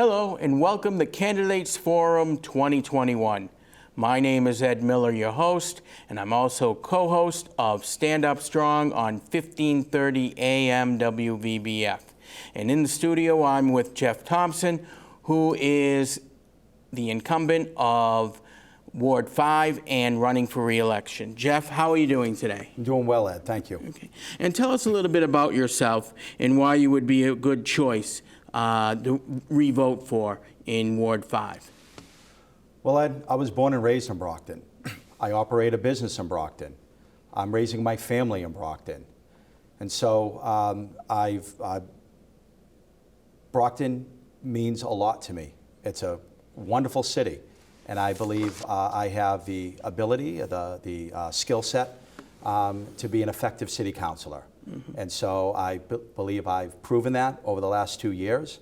Hello and welcome to Candidates Forum 2021. My name is Ed Miller, your host, and I'm also co-host of Stand Up Strong on 1530 AM WVBF. And in the studio, I'm with Jeff Thompson, who is the incumbent of Ward 5 and running for re-election. Jeff, how are you doing today? I'm doing well, Ed. Thank you. Okay. And tell us a little bit about yourself and why you would be a good choice to re-vote for in Ward 5. Well, Ed, I was born and raised in Brockton. I operate a business in Brockton. I'm raising my family in Brockton. And so Brockton means a lot to me. It's a wonderful city. And I believe I have the ability, the skill set to be an effective city councilor. Mm-hmm. And so I believe I've proven that over the last 2 years.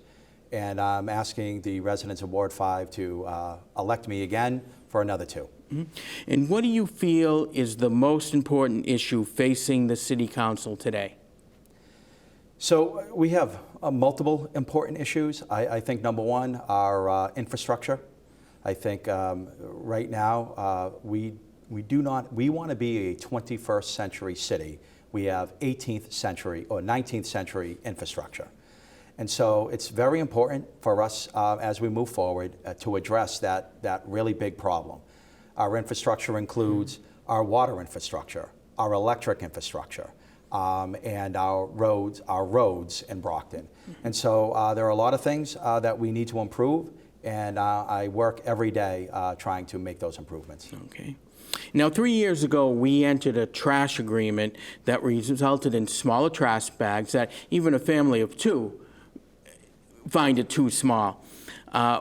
And I'm asking the residents of Ward 5 to elect me again for another 2. Mm-hmm. And what do you feel is the most important issue facing the city council today? So we have multiple important issues. I think number one, our infrastructure. I think right now we want to be a 21st century city. We have 18th century or 19th century infrastructure. And so it's very important for us as we move forward to address that really big problem. Our infrastructure includes our water infrastructure, our electric infrastructure, and our roads in Brockton. And so there are a lot of things that we need to improve, and I work every day trying to make those improvements. Okay. Now, 3 years ago, we entered a trash agreement that resulted in smaller trash bags that even a family of 2 find it too small.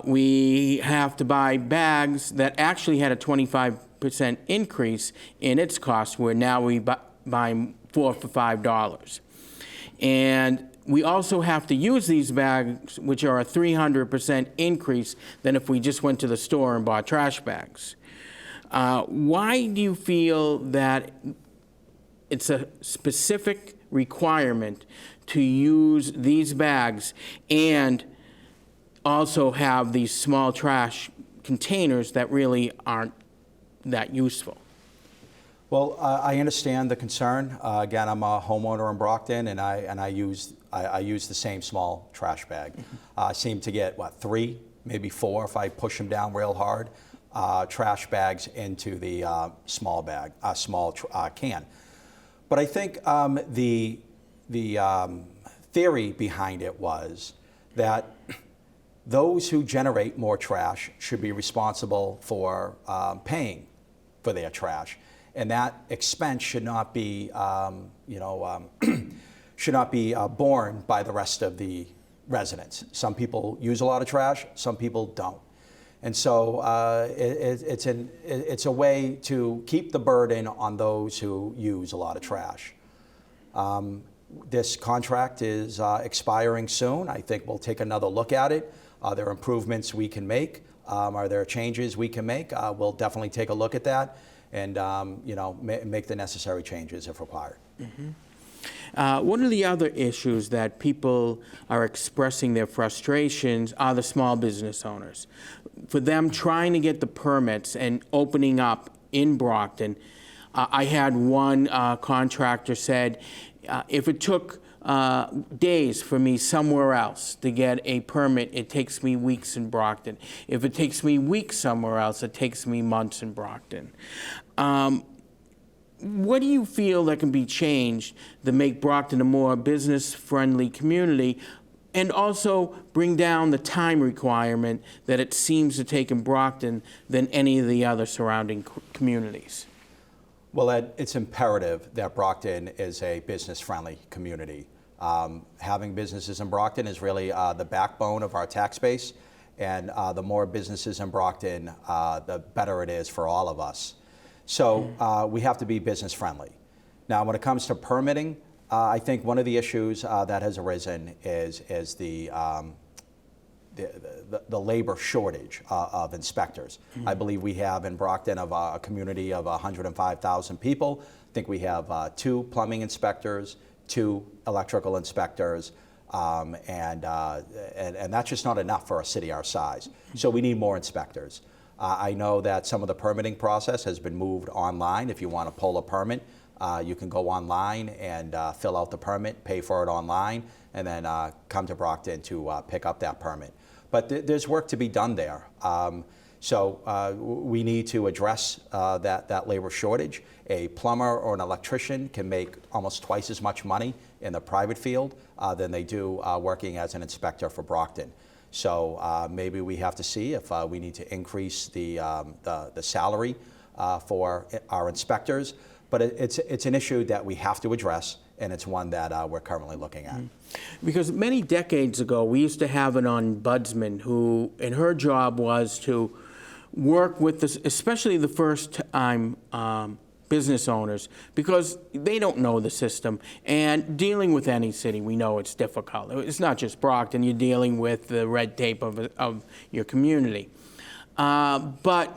We have to buy bags that actually had a 25% increase in its cost, where now we buy 4 for $5. And we also have to use these bags, which are a 300% increase than if we just went to the store and bought trash bags. Why do you feel that it's a specific requirement to use these bags and also have these small trash containers that really aren't that useful? Well, I understand the concern. Again, I'm a homeowner in Brockton, and I use the same small trash bag. I seem to get 3, maybe 4 if I push them down real hard. Trash bags into the small can. But I think the theory behind it was that those who generate more trash should be responsible for paying for their trash, and that expense should not be borne by the rest of the residents. Some people use a lot of trash, some people don't. And so it's a way to keep the burden on those who use a lot of trash. This contract is expiring soon. I think we'll take another look at it. Are there improvements we can make? Are there changes we can make? We'll definitely take a look at that and make the necessary changes if required. Mm-hmm. One of the other issues that people are expressing their frustrations are the small business owners. For them trying to get the permits and opening up in Brockton, I had one contractor said, if it took days for me somewhere else to get a permit, it takes me weeks in Brockton. If it takes me weeks somewhere else, it takes me months in Brockton. What do you feel that can be changed to make Brockton a more business-friendly community and also bring down the time requirement that it seems to take in Brockton than any of the other surrounding communities? Well, Ed, it's imperative that Brockton is a business-friendly community. Having businesses in Brockton is really the backbone of our tax base, and the more businesses in Brockton, the better it is for all of us. So we have to be business friendly. Now, when it comes to permitting, I think one of the issues that has arisen is the labor shortage of inspectors. Mm-hmm. I believe we have in Brockton a community of 105,000 people. I think we have 2 plumbing inspectors, 2 electrical inspectors, And that's just not enough for a city our size. So we need more inspectors. I know that some of the permitting process has been moved online. If you want to pull a permit, you can go online and fill out the permit, pay for it online, and then come to Brockton to pick up that permit. But there's work to be done there. So we need to address that labor shortage. A plumber or an electrician can make almost twice as much money in the private field than they do working as an inspector for Brockton. So maybe we have to see if we need to increase the salary for our inspectors. But it's an issue that we have to address, and it's one that we're currently looking at. Because many decades ago, we used to have an ombudsman who, and her job was to work with this, especially the first-time business owners, because they don't know the system. And dealing with any city, we know it's difficult. It's not just Brockton. You're dealing with the red tape of your community. But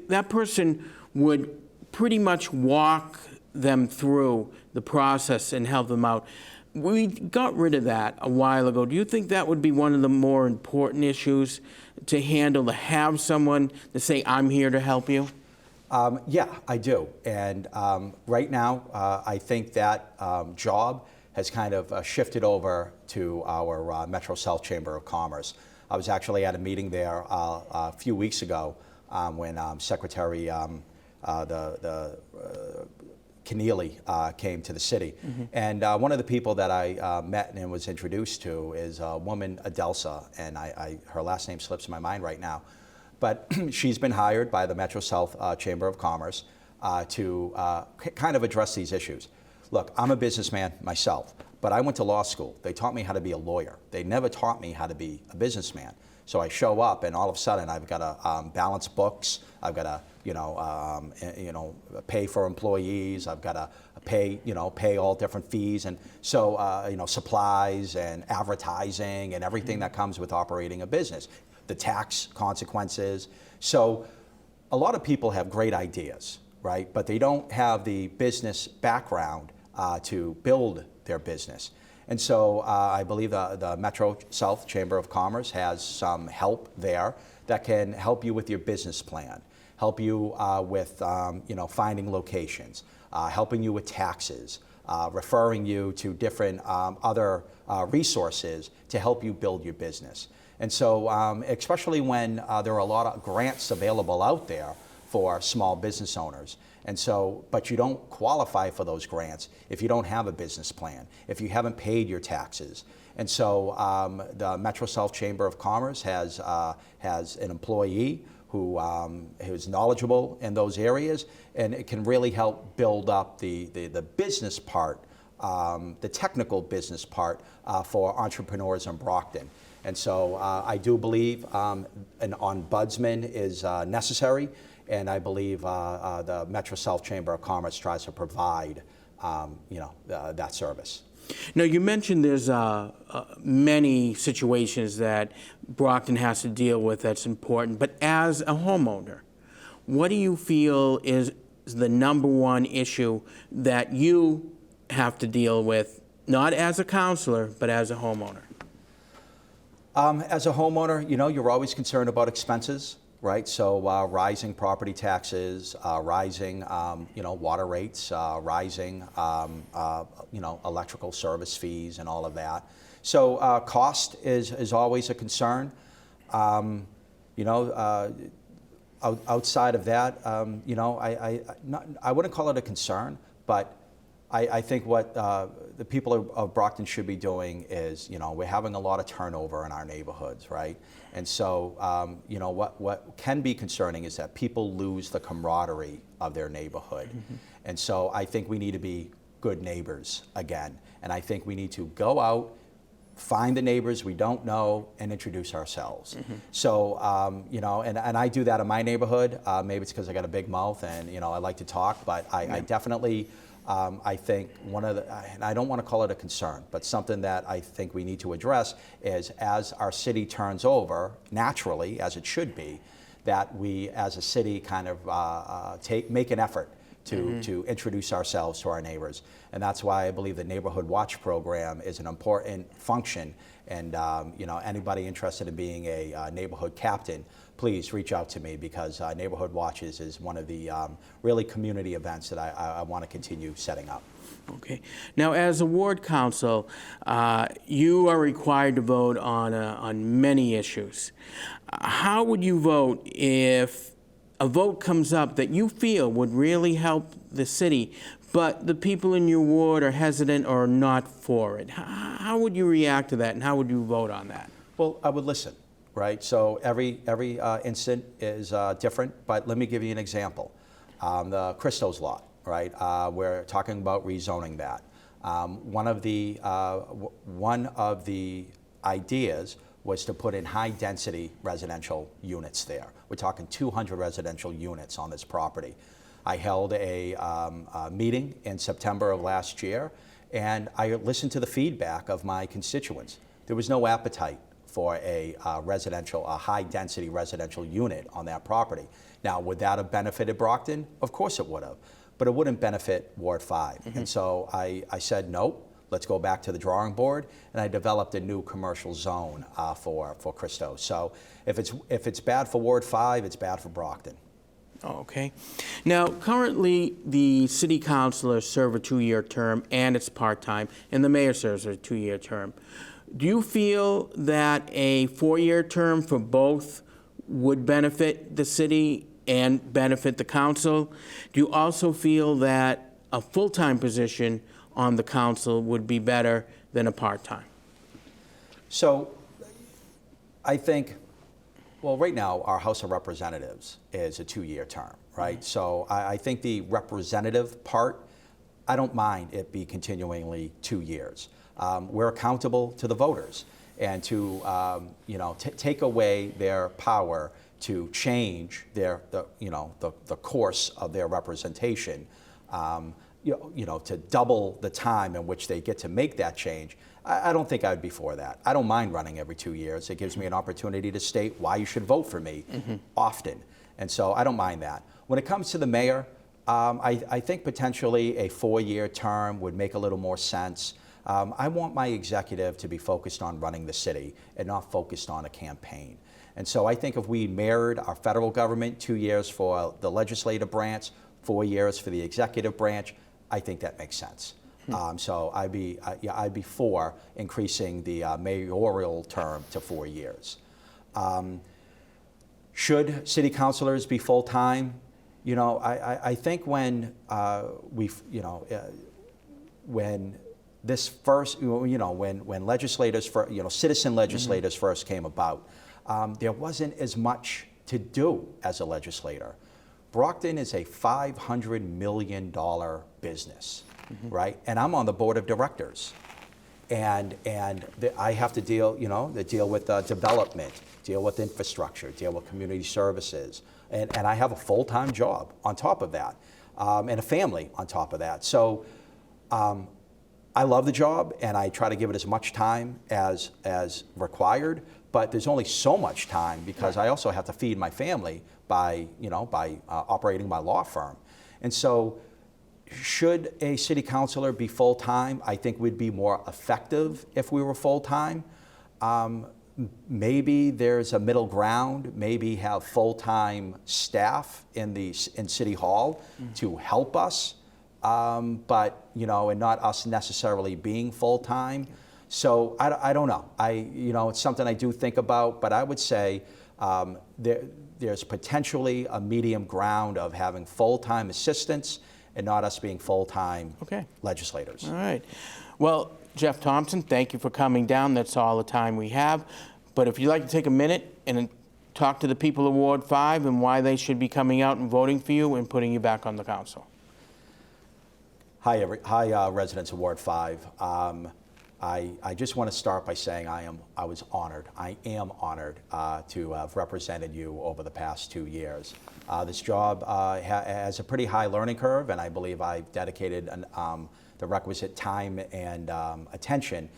that person would pretty much walk them through the process and help them out. We got rid of that a while ago. Do you think that would be one of the more important issues to handle, to have someone to say, I'm here to help you? Yeah, I do. And right now, I think that job has kind of shifted over to our Metro South Chamber of Commerce. I was actually at a meeting there a few weeks ago when Secretary Keneally came to the city. Mm-hmm. And one of the people that I met and was introduced to is a woman, Adelsa, and her last name slips my mind right now. But she's been hired by the Metro South Chamber of Commerce to kind of address these issues. Look, I'm a businessman myself, but I went to law school. They taught me how to be a lawyer. They never taught me how to be a businessman. So I show up, and all of a sudden, I've got to balance books. I've got to, pay for employees. I've got to pay all different fees, and so supplies and advertising and everything that comes with operating a business, the tax consequences. So a lot of people have great ideas, right? But they don't have the business background to build their business. And so I believe the Metro South Chamber of Commerce has some help there that can help you with your business plan, help you with finding locations, helping you with taxes, referring you to different other resources to help you build your business. And so especially when there are a lot of grants available out there for small business owners. And so, but you don't qualify for those grants if you don't have a business plan, if you haven't paid your taxes. And so the Metro South Chamber of Commerce has an employee who's knowledgeable in those areas, and it can really help build up the business part, the technical business part for entrepreneurs in Brockton. And so I do believe an ombudsman is necessary. And I believe the Metro South Chamber of Commerce tries to provide, that service. Now, you mentioned there's many situations that Brockton has to deal with that's important. But as a homeowner, what do you feel is the number one issue that you have to deal with, not as a counselor, but as a homeowner? As a homeowner, you're always concerned about expenses. Right, so rising property taxes, rising, water rates, rising, electrical service fees, and all of that. So cost is always a concern. Outside of that, I wouldn't call it a concern, but I think what the people of Brockton should be doing is, we're having a lot of turnover in our neighborhoods, right? And so, what can be concerning is that people lose the camaraderie of their neighborhood. Mm-hmm. And so I think we need to be good neighbors again. And I think we need to go out, find the neighbors we don't know, and introduce ourselves. Mm-hmm. So, and I do that in my neighborhood. Maybe it's because I got a big mouth and, I like to talk, but I definitely... I think and I don't want to call it a concern, but something that I think we need to address is as our city turns over, naturally, as it should be, that we as a city kind of make an effort to introduce ourselves to our neighbors. And that's why I believe the Neighborhood Watch program is an important function. And you know, anybody interested in being a neighborhood captain, please reach out to me, because Neighborhood Watches is one of the really community events that I want to continue setting up. Okay. Now, as a ward council, you are required to vote on many issues. How would you vote if a vote comes up that you feel would really help the city, but the people in your ward are hesitant or not for it? How would you react to that, and how would you vote on that? Well, I would listen, right? So every incident is different, but let me give you an example. The Christo's lot, right? We're talking about rezoning that. One of the ideas was to put in high-density residential units there. We're talking 200 residential units on this property. I held a meeting in September of last year, and I listened to the feedback of my constituents. There was no appetite for a high-density residential unit on that property. Now, would that have benefited Brockton? Of course it would have, but it wouldn't benefit Ward 5. Mm-hmm. And so I said, nope. Let's go back to the drawing board, and I developed a new commercial zone for Christo. So if it's bad for Ward 5, it's bad for Brockton. Okay. Now, currently, the city councilors serve a 2-year term, and it's part-time, and the mayor serves a 2-year term. Do you feel that a 4-year term for both would benefit the city and benefit the council? Do you also feel that a full-time position on the council would be better than a part-time? So I think, well, right now our House of Representatives is a 2-year term, right? Mm-hmm. So I think the representative part, I don't mind it be continually 2 years. We're accountable to the voters, and to take away their power to change the course of their representation. To double the time in which they get to make that change, I don't think I would be for that. I don't mind running every 2 years. It gives me an opportunity to state why you should vote for me often. And so I don't mind that. When it comes to the mayor, I think potentially a 4-year term would make a little more sense. I want my executive to be focused on running the city and not focused on a campaign. And so I think if we mirrored our federal government, 2 years for the legislative branch, 4 years for the executive branch, I think that makes sense. So I'd be for increasing the mayoral term to 4 years. Should city councilors be full-time? I think when when this first, when legislators, citizen legislators first came about, there wasn't as much to do as a legislator. Brockton is a $500 million business, right? And I'm on the board of directors. And I have to deal with development, deal with infrastructure, deal with community services. And I have a full-time job on top of that, and a family on top of that. So I love the job, and I try to give it as much time as required, but there's only so much time because I also have to feed my family by operating my law firm. And so should a city councilor be full-time? I think we'd be more effective if we were full-time. Maybe there's a middle ground, maybe have full-time staff in City Hall to help us, but, and not us necessarily being full-time. So I don't know. It's something I do think about, but I would say there's potentially a medium ground of having full-time assistants and not us being full-time legislators. All right. Well, Jeff Thompson, thank you for coming down. That's all the time we have. But if you'd like to take a minute and talk to the people of Ward 5 and why they should be coming out and voting for you and putting you back on the council. Hi, residents of Ward 5. I just want to start by saying I am honored to have represented you over the past 2 years. This job has a pretty high learning curve, and I believe I've dedicated the requisite time and attention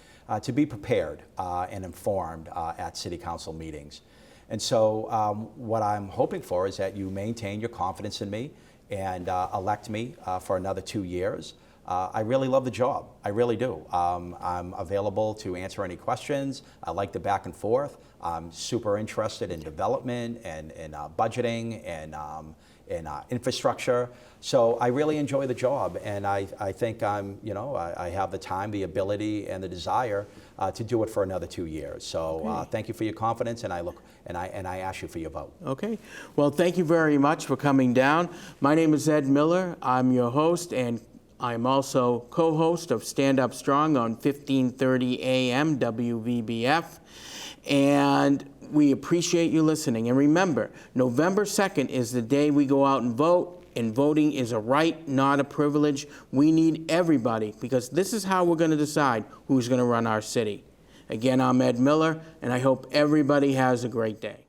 to be prepared and informed at city council meetings. And so what I'm hoping for is that you maintain your confidence in me and elect me for another 2 years. I really love the job. I really do. I'm available to answer any questions. I like the back and forth. I'm super interested in development and budgeting and infrastructure. So I really enjoy the job, and I think I have the time, the ability, and the desire to do it for another 2 years. So thank you for your confidence, and I ask you for your vote. Okay. Well, thank you very much for coming down. My name is Ed Miller. I'm your host, and I'm also co-host of Stand Up Strong on 1530 AM WVBF. And we appreciate you listening. And remember, November 2nd is the day we go out and vote. And voting is a right, not a privilege. We need everybody, because this is how we're going to decide who's going to run our city. Again, I'm Ed Miller, and I hope everybody has a great day.